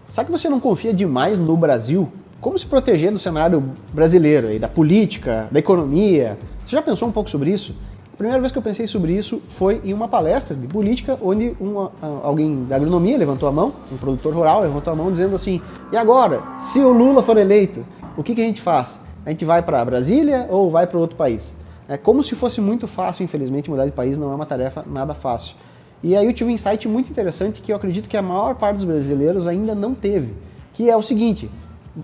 será que você não confia demais no Brasil? Como se proteger do cenário brasileiro, aí, da política, da economia? Você já pensou um pouco sobre isso? A primeira vez que eu pensei sobre isso foi em uma palestra de política, onde alguém da agronomia levantou a mão, um produtor rural levantou a mão dizendo assim, e agora, se o Lula for eleito, o que a gente faz? A gente vai para Brasília ou vai para outro país? É como se fosse muito fácil, infelizmente, mudar de país não é uma tarefa nada fácil. E aí eu tive um insight muito interessante que eu acredito que a maior parte dos brasileiros ainda não teve, que é o seguinte,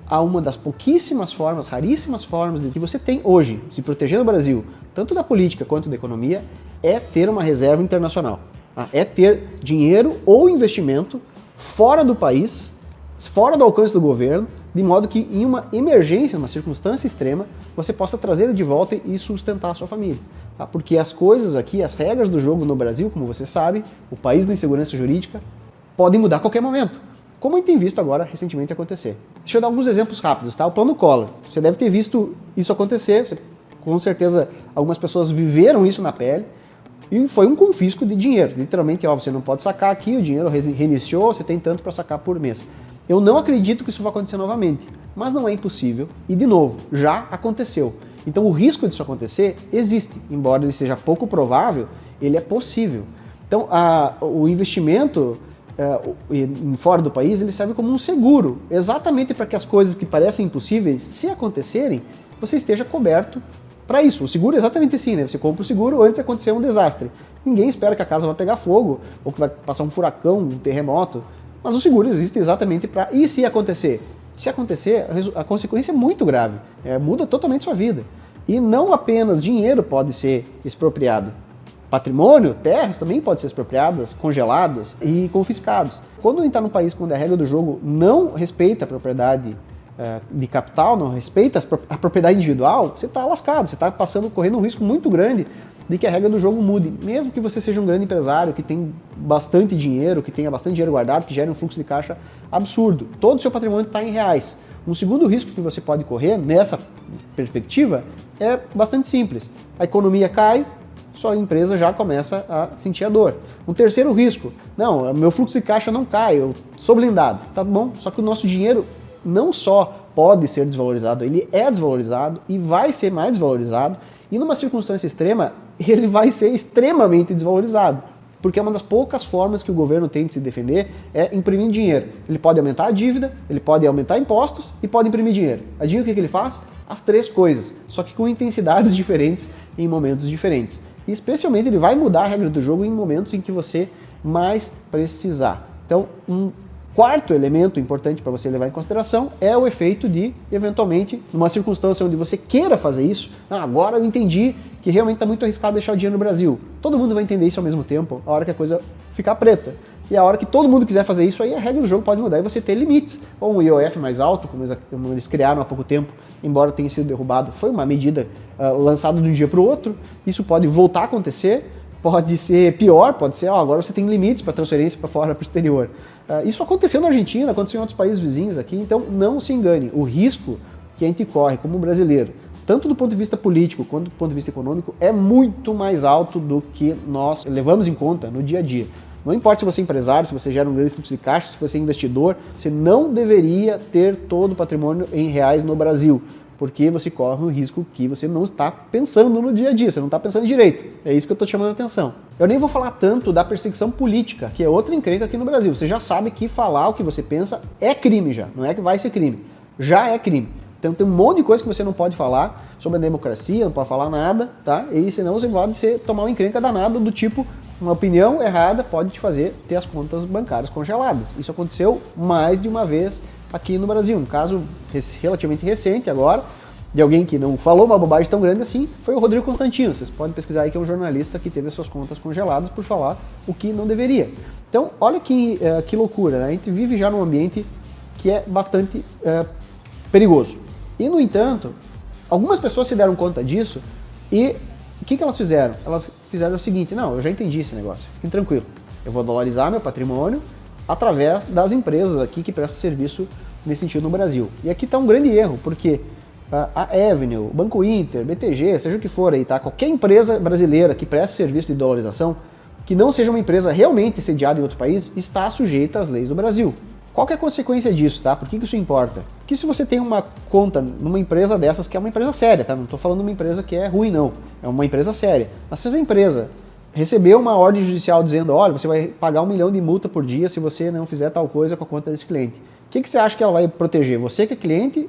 há uma das pouquíssimas formas, raríssimas formas que você tem hoje de se proteger no Brasil, tanto da política quanto da economia, é ter uma reserva internacional. É ter dinheiro ou investimento fora do país, fora do alcance do governo, de modo que em uma emergência, numa circunstância extrema, você possa trazer de volta e sustentar a sua família. Tá? Porque as coisas aqui, as regras do jogo no Brasil, como você sabe, o país da insegurança jurídica, podem mudar a qualquer momento, como a gente tem visto agora recentemente acontecer. Deixa eu dar alguns exemplos rápidos, tá? O Plano Collor, você deve ter visto isso acontecer, com certeza algumas pessoas viveram isso na pele, e foi um confisco de dinheiro, literalmente, ó, você não pode sacar aqui, o dinheiro reiniciou, você tem tanto para sacar por mês. Eu não acredito que isso vai acontecer novamente, mas não é impossível, e de novo, já aconteceu. Então o risco disso acontecer existe, embora ele seja pouco provável, ele é possível. Então o investimento fora do país, ele serve como um seguro, exatamente para que as coisas que parecem impossíveis, se acontecerem, você esteja coberto para isso. O seguro é exatamente assim, né? Você compra o seguro antes de acontecer um desastre. Ninguém espera que a casa vai pegar fogo, ou que vai passar um furacão, um terremoto, mas o seguro existe exatamente para... E se acontecer? Se acontecer, a consequência é muito grave, muda totalmente sua vida. E não apenas dinheiro pode ser expropriado. Patrimônio, terras também podem ser expropriadas, congeladas e confiscados. Quando a gente está num país onde a regra do jogo não respeita a propriedade de capital, não respeita a propriedade individual, você está lascado, você está correndo um risco muito grande de que a regra do jogo mude. Mesmo que você seja um grande empresário, que tem bastante dinheiro, que tenha bastante dinheiro guardado, que gere um fluxo de caixa absurdo. Todo o seu patrimônio está em reais. Um segundo risco que você pode correr nessa perspectiva é bastante simples. A economia cai, sua empresa já começa a sentir a dor. Um terceiro risco, não, meu fluxo de caixa não cai, eu sou blindado, tá bom? Só que o nosso dinheiro não só pode ser desvalorizado, ele é desvalorizado e vai ser mais desvalorizado, e numa circunstância extrema, ele vai ser extremamente desvalorizado. Porque é uma das poucas formas que o governo tem de se defender é imprimir dinheiro. Ele pode aumentar a dívida, ele pode aumentar impostos e pode imprimir dinheiro. Adivinha o que ele faz? As três coisas, só que com intensidades diferentes em momentos diferentes. E especialmente ele vai mudar a regra do jogo em momentos em que você mais precisar. Então, um quarto elemento importante para você levar em consideração é o efeito de, eventualmente, numa circunstância onde você queira fazer isso, agora eu entendi que realmente está muito arriscado deixar o dinheiro no Brasil. Todo mundo vai entender isso ao mesmo tempo, a hora que a coisa ficar preta. E a hora que todo mundo quiser fazer isso, aí a regra do jogo pode mudar e você ter limites. Ou um IOF mais alto, como eles criaram há pouco tempo, embora tenha sido derrubado, foi uma medida lançada de um dia para o outro. Isso pode voltar a acontecer, pode ser pior, pode ser, agora você tem limites para transferência para fora, para o exterior. Isso aconteceu na Argentina, aconteceu em outros países vizinhos aqui, então não se engane. O risco que a gente corre como brasileiro, tanto do ponto de vista político quanto do ponto de vista econômico, é muito mais alto do que nós levamos em conta no dia a dia. Não importa se você é empresário, se você gera um grande fluxo de caixa, se você é investidor, você não deveria ter todo o patrimônio em reais no Brasil, porque você corre o risco que você não está pensando no dia a dia, você não está pensando direito. É isso que eu estou chamando a atenção. Eu nem vou falar tanto da perseguição política, que é outra encrenca aqui no Brasil. Você já sabe que falar o que você pensa é crime já, não é que vai ser crime. Já é crime. Então tem um monte de coisa que você não pode falar sobre a democracia, não pode falar nada, tá? E senão você pode tomar uma encrenca danada do tipo, uma opinião errada pode te fazer ter as contas bancárias congeladas. Isso aconteceu mais de uma vez aqui no Brasil. Um caso relativamente recente agora, de alguém que não falou uma bobagem tão grande assim, foi o Rodrigo Constantino. Vocês podem pesquisar aí que é um jornalista que teve as suas contas congeladas por falar o que não deveria. Então, olha que loucura, né? A gente vive já num ambiente que é bastante perigoso. E, no entanto, algumas pessoas se deram conta disso e o que elas fizeram? Elas fizeram o seguinte, não, eu já entendi esse negócio, fiquem tranquilo, eu vou dolarizar meu patrimônio através das empresas aqui que prestam serviço nesse sentido no Brasil. E aqui está um grande erro, porque a Avenue, Banco Inter, BTG, seja o que for aí, tá? Qualquer empresa brasileira que preste serviço de dolarização, que não seja uma empresa realmente sediada em outro país, está sujeita às leis do Brasil. Qual que é a consequência disso, tá? Por que isso importa? Porque se você tem uma conta numa empresa dessas, que é uma empresa séria, tá? Não estou falando de uma empresa que é ruim, não. É uma empresa séria. Mas se essa empresa recebeu uma ordem judicial dizendo, olha, você vai pagar 1 milhão de multa por dia se você não fizer tal coisa com a conta desse cliente. O que você acha que ela vai proteger? Você que é cliente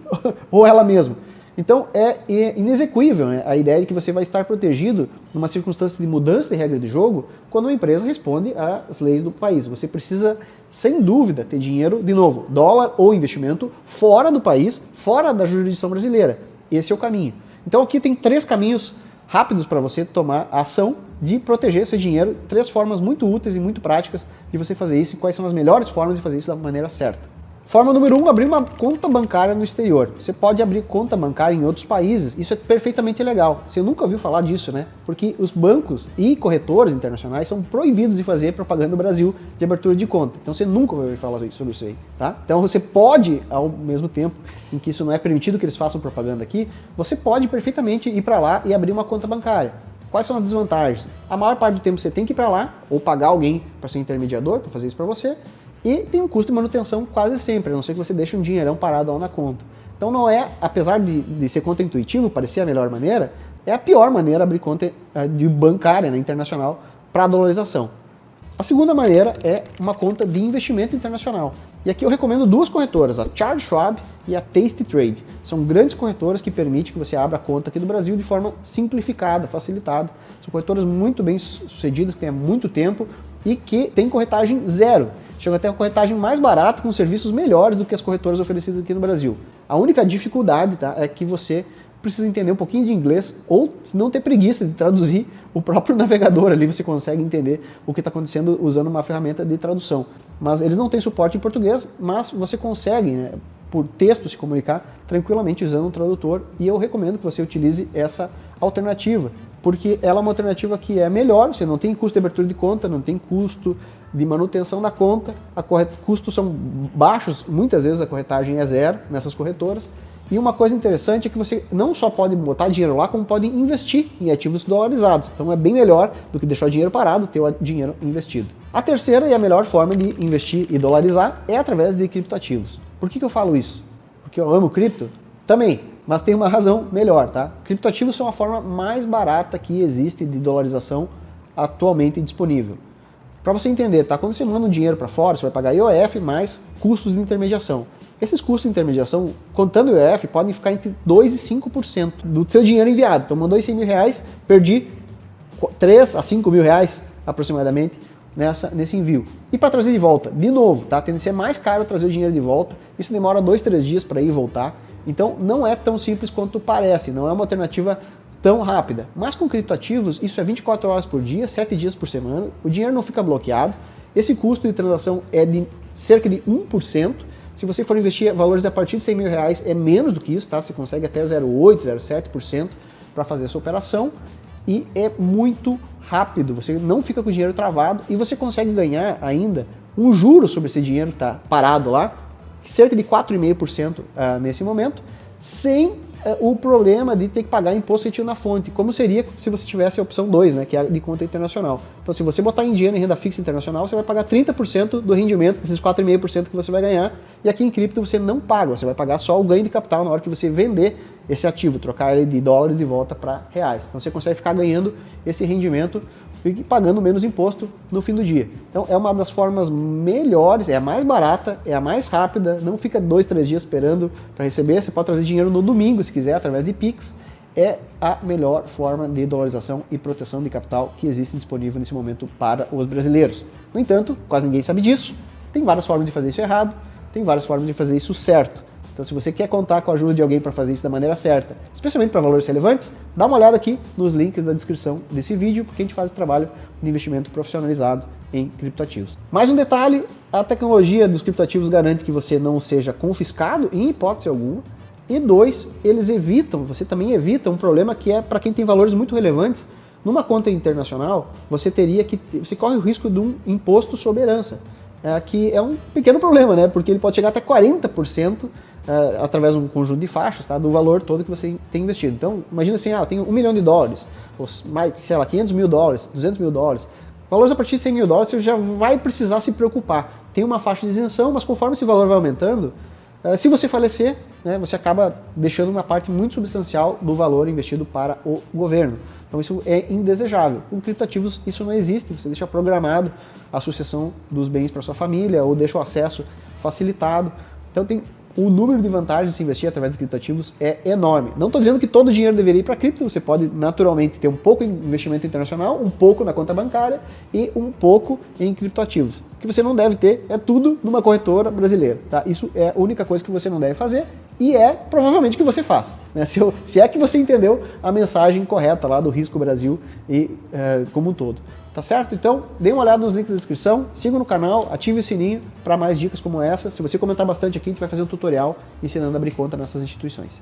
ou ela mesma? Então é inexequível, né, a ideia de que você vai estar protegido numa circunstância de mudança de regra de jogo quando uma empresa responde às leis do país. Você precisa, sem dúvida, ter dinheiro, de novo, dólar ou investimento, fora do país, fora da jurisdição brasileira. Esse é o caminho. Então aqui tem 3 caminhos rápidos para você tomar a ação de proteger seu dinheiro, 3 formas muito úteis e muito práticas de você fazer isso e quais são as melhores formas de fazer isso da maneira certa. Forma número 1, abrir uma conta bancária no exterior. Você pode abrir conta bancária em outros países, isso é perfeitamente legal. Você nunca ouviu falar disso, né? Porque os bancos e corretores internacionais são proibidos de fazer propaganda no Brasil de abertura de conta. Então você nunca vai ouvir falar sobre isso aí, tá? Então você pode, ao mesmo tempo em que isso não é permitido que eles façam propaganda aqui, você pode perfeitamente ir para lá e abrir uma conta bancária. Quais são as desvantagens? A maior parte do tempo você tem que ir para lá, ou pagar alguém para ser intermediador, para fazer isso para você, e tem um custo de manutenção quase sempre, a não ser que você deixe um dinheirão parado lá na conta. Então não é, apesar de ser contra-intuitivo, parecer a melhor maneira, é a pior maneira abrir conta de bancária, né, internacional para dolarização. A segunda maneira é uma conta de investimento internacional. E aqui eu recomendo 2 corretoras, a Charles Schwab e a Tasty Trade. São grandes corretoras que permitem que você abra a conta aqui do Brasil de forma simplificada, facilitada. São corretoras muito bem sucedidas, que têm há muito tempo e que têm corretagem zero. Chega até a corretagem mais barata, com serviços melhores do que as corretoras oferecidas aqui no Brasil. A única dificuldade, tá, é que você precisa entender um pouquinho de inglês ou se não ter preguiça de traduzir o próprio navegador ali, você consegue entender o que está acontecendo usando uma ferramenta de tradução. Mas eles não têm suporte em português, mas você consegue, né, por texto, se comunicar tranquilamente usando um tradutor, e eu recomendo que você utilize essa alternativa, porque ela é uma alternativa que é melhor, você não tem custo de abertura de conta, não tem custo de manutenção da conta, custos são baixos, muitas vezes a corretagem é zero nessas corretoras, e uma coisa interessante é que você não só pode botar dinheiro lá, como pode investir em ativos dolarizados. Então é bem melhor do que deixar o dinheiro parado, ter o dinheiro investido. A terceira e a melhor forma de investir e dolarizar é através de criptoativos. Por que eu falo isso? Porque eu amo cripto? Também, mas tem uma razão melhor, tá? Criptoativos são a forma mais barata que existe de dolarização atualmente disponível. Para você entender, tá? Quando você manda um dinheiro para fora, você vai pagar IOF mais custos de intermediação. Esses custos de intermediação, contando o IOF, podem ficar entre 2% e 5% do seu dinheiro enviado. Então mandou 100 mil reais, perdi 3 a 5 mil reais aproximadamente nesse envio. E para trazer de volta, de novo, tá? Tende a ser mais caro trazer o dinheiro de volta, isso demora 2, 3 dias para ir e voltar. Então não é tão simples quanto parece, não é uma alternativa tão rápida. Mas com criptoativos, isso é 24 horas por dia, 7 dias por semana, o dinheiro não fica bloqueado, esse custo de transação é de cerca de 1%, se você for investir valores a partir de 100 mil reais, é menos do que isso, tá? Você consegue até 0,8%, 0,7% para fazer essa operação e é muito rápido, você não fica com o dinheiro travado e você consegue ganhar ainda um juro sobre esse dinheiro que está parado lá, cerca de 4,5% nesse momento, sem o problema de ter que pagar imposto retido na fonte, como seria se você tivesse a opção 2, né, que é a de conta internacional. Então, se você botar em dinheiro em renda fixa internacional, você vai pagar 30% do rendimento desses 4,5% que você vai ganhar, e aqui em cripto você não paga, você vai pagar só o ganho de capital na hora que você vender esse ativo, trocar ele de dólares de volta para reais. Então, você consegue ficar ganhando esse rendimento e pagando menos imposto no fim do dia. Então, é uma das formas melhores, é a mais barata, é a mais rápida, não fica 2, 3 dias esperando para receber, você pode trazer dinheiro no domingo, se quiser, através de Pix, é a melhor forma de dolarização e proteção de capital que existe disponível nesse momento para os brasileiros. No entanto, quase ninguém sabe disso, tem várias formas de fazer isso errado, tem várias formas de fazer isso certo. Então, se você quer contar com a ajuda de alguém para fazer isso da maneira certa, especialmente para valores relevantes, dá uma olhada aqui nos links da descrição desse vídeo, porque a gente faz trabalho de investimento profissionalizado em criptoativos. Mais um detalhe, a tecnologia dos criptoativos garante que você não seja confiscado em hipótese alguma, e 2, você também evita um problema que é para quem tem valores muito relevantes. Numa conta internacional, você corre o risco de um imposto sobre herança, que é um pequeno problema, né? Porque ele pode chegar até 40%, através de um conjunto de faixas, tá, do valor todo que você tem investido. Então, imagina assim, eu tenho $1 milhão, ou mais, sei lá, $500 mil, $200 mil, valores a partir de $100 mil, você já vai precisar se preocupar. tem uma faixa de isenção, mas conforme esse valor vai aumentando, se você falecer, né, você acaba deixando uma parte muito substancial do valor investido para o governo. Então isso é indesejável. Com criptoativos isso não existe, você deixa programado a sucessão dos bens para sua família ou deixa o acesso facilitado. Então o número de vantagens de se investir através de criptoativos é enorme. Não estou dizendo que todo o dinheiro deveria ir para cripto, você pode naturalmente ter um pouco em investimento internacional, um pouco na conta bancária e um pouco em criptoativos. O que você não deve ter é tudo numa corretora brasileira. Tá? Isso é a única coisa que você não deve fazer e é provavelmente o que você faz. Né? Se é que você entendeu a mensagem correta lá do Risco Brasil e como um todo. Tá certo? Então, dê uma olhada nos links da descrição, siga no canal, ative o sininho para mais dicas como essa. Se você comentar bastante aqui, a gente vai fazer um tutorial ensinando a abrir conta nessas instituições.